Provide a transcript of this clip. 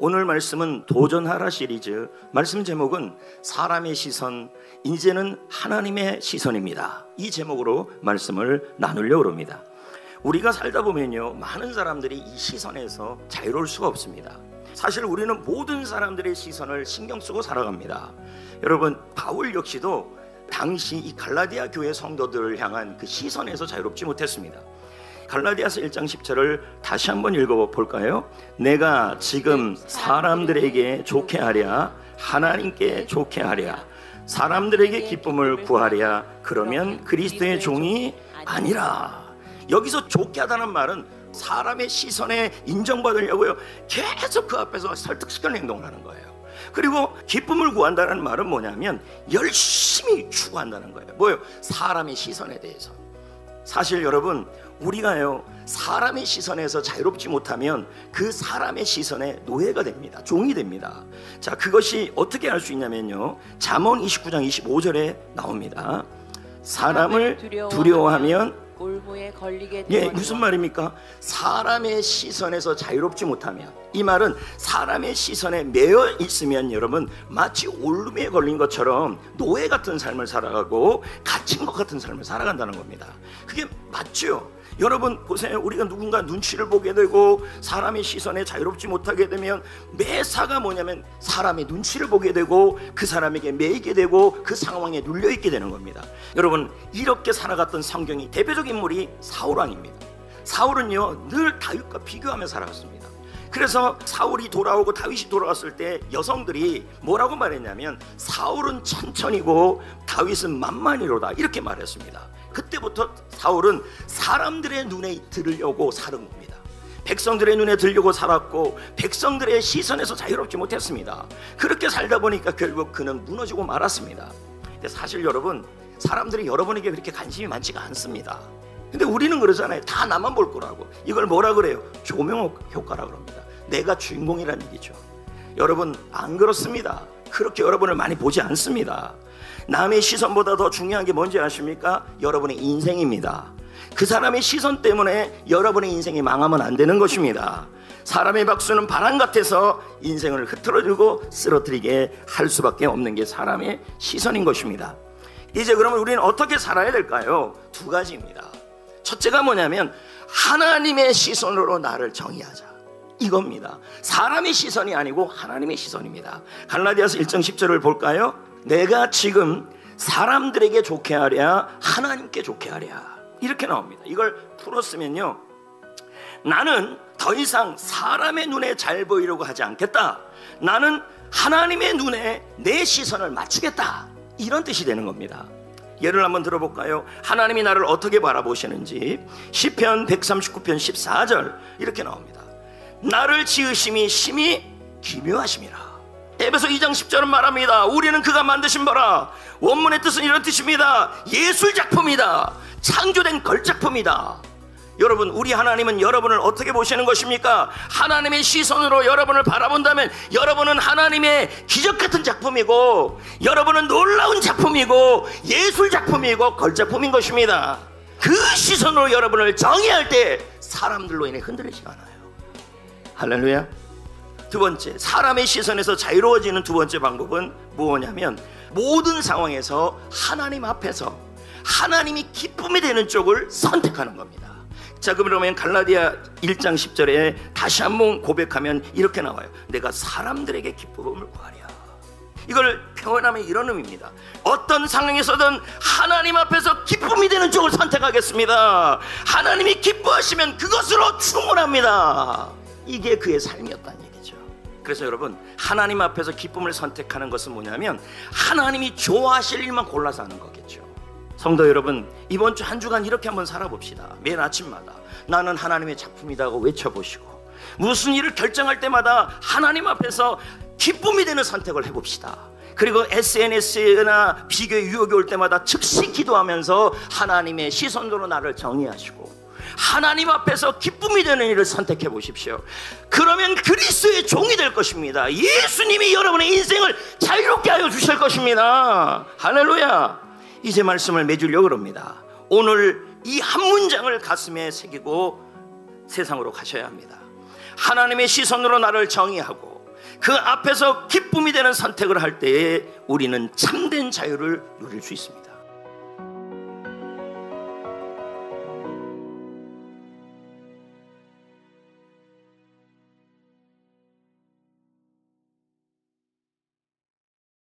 오늘 말씀은 도전하라 시리즈, 말씀 제목은 사람의 시선, 이제는 하나님의 시선입니다. 이 제목으로 말씀을 나누려고 합니다. 우리가 살다 보면요, 많은 사람들이 이 시선에서 자유로울 수가 없습니다. 사실 우리는 모든 사람들의 시선을 신경 쓰고 살아갑니다. 여러분, 바울 역시도 당시 이 갈라디아 교회 성도들을 향한 그 시선에서 자유롭지 못했습니다. 갈라디아서 1장 10절을 다시 한번 읽어볼까요? 내가 지금 사람들에게 좋게 하랴, 하나님께 좋게 하랴, 사람들에게 기쁨을 구하랴, 그러면 그리스도의 종이 아니라. 여기서 좋게 하다는 말은 사람의 시선에 인정받으려고요, 계속 그 앞에서 설득시키는 행동을 하는 거예요. 그리고 기쁨을 구한다는 말은 뭐냐면 열심히 추구한다는 거예요. 뭐예요? 사람의 시선에 대해서. 사실 여러분, 우리가요, 사람의 시선에서 자유롭지 못하면 그 사람의 시선에 노예가 됩니다. 종이 됩니다. 자, 그것이 어떻게 할 수 있냐면요, 잠언 29장 25절에 나옵니다. 사람을 두려워하면 골무에 걸리게 되거니와. 예, 무슨 말입니까? 사람의 시선에서 자유롭지 못하면, 이 말은 사람의 시선에 매여 있으면 여러분 마치 올무에 걸린 것처럼 노예 같은 삶을 살아가고 갇힌 것 같은 삶을 살아간다는 겁니다. 그게 맞죠? 여러분 보세요. 우리가 누군가 눈치를 보게 되고 사람의 시선에 자유롭지 못하게 되면 매사가 뭐냐면 사람의 눈치를 보게 되고 그 사람에게 매이게 되고 그 상황에 눌려있게 되는 겁니다. 여러분, 이렇게 살아갔던 성경이 대표적인 인물이 사울왕입니다. 사울은요, 늘 다윗과 비교하며 살아갔습니다. 그래서 사울이 돌아오고 다윗이 돌아왔을 때 여성들이 뭐라고 말했냐면 사울은 천천히고 다윗은 만만히로다, 이렇게 말했습니다. 그때부터 사울은 사람들의 눈에 들으려고 사는 겁니다. 백성들의 눈에 들려고 살았고 백성들의 시선에서 자유롭지 못했습니다. 그렇게 살다 보니까 결국 그는 무너지고 말았습니다. 근데 사실 여러분, 사람들이 여러분에게 그렇게 관심이 많지가 않습니다. 근데 우리는 그러잖아요. 다 나만 볼 거라고. 이걸 뭐라 그래요? 조명 효과라고 합니다. 내가 주인공이라는 얘기죠. 여러분, 안 그렇습니다. 그렇게 여러분을 많이 보지 않습니다. 남의 시선보다 더 중요한 게 뭔지 아십니까? 여러분의 인생입니다. 그 사람의 시선 때문에 여러분의 인생이 망하면 안 되는 것입니다. 사람의 박수는 바람 같아서 인생을 흐트러지고 쓰러뜨리게 할 수밖에 없는 게 사람의 시선인 것입니다. 이제 그러면 우리는 어떻게 살아야 될까요? 두 가지입니다. 첫째가 뭐냐면 하나님의 시선으로 나를 정의하자, 이겁니다. 사람의 시선이 아니고 하나님의 시선입니다. 갈라디아서 1장 10절을 볼까요? 내가 지금 사람들에게 좋게 하랴, 하나님께 좋게 하랴, 이렇게 나옵니다. 이걸 풀었으면요, 나는 더 이상 사람의 눈에 잘 보이려고 하지 않겠다. 나는 하나님의 눈에 내 시선을 맞추겠다, 이런 뜻이 되는 겁니다. 예를 한번 들어볼까요? 하나님이 나를 어떻게 바라보시는지 시편 139편 14절 이렇게 나옵니다. 나를 지으심이 심히 기묘하심이라. 에베소 2장 10절은 말합니다. 우리는 그가 만드신 바라. 원문의 뜻은 이런 뜻입니다. 예술작품이다. 창조된 걸작품이다. 여러분, 우리 하나님은 여러분을 어떻게 보시는 것입니까? 하나님의 시선으로 여러분을 바라본다면 여러분은 하나님의 기적같은 작품이고 여러분은 놀라운 작품이고 예술작품이고 걸작품인 것입니다. 그 시선으로 여러분을 정의할 때 사람들로 인해 흔들리지 않아요. 할렐루야. 두 번째, 사람의 시선에서 자유로워지는 두 번째 방법은 뭐냐면 모든 상황에서 하나님 앞에서 하나님이 기쁨이 되는 쪽을 선택하는 겁니다. 자, 그러면 갈라디아 1장 10절에 다시 한번 고백하면 이렇게 나와요. 내가 사람들에게 기쁨을 구하랴. 이걸 표현하면 이런 의미입니다. 어떤 상황에서든 하나님 앞에서 기쁨이 되는 쪽을 선택하겠습니다. 하나님이 기뻐하시면 그것으로 충분합니다. 이게 그의 삶이었다는 얘기죠. 그래서 여러분, 하나님 앞에서 기쁨을 선택하는 것은 뭐냐면 하나님이 좋아하실 일만 골라서 하는 거겠죠. 성도 여러분, 이번 주 한 주간 이렇게 한번 살아봅시다. 매일 아침마다 나는 하나님의 작품이라고 외쳐보시고 무슨 일을 결정할 때마다 하나님 앞에서 기쁨이 되는 선택을 해봅시다. 그리고 SNS나 비교의 유혹이 올 때마다 즉시 기도하면서 하나님의 시선으로 나를 정의하시고 하나님 앞에서 기쁨이 되는 일을 선택해 보십시오. 그러면 그리스도의 종이 될 것입니다. 예수님이 여러분의 인생을 자유롭게 하여 주실 것입니다. 할렐루야. 이제 말씀을 맺으려고 합니다. 오늘 이 한 문장을 가슴에 새기고 세상으로 가셔야 합니다. 하나님의 시선으로 나를 정의하고 그 앞에서 기쁨이 되는 선택을 할 때에 우리는 참된 자유를 누릴 수 있습니다.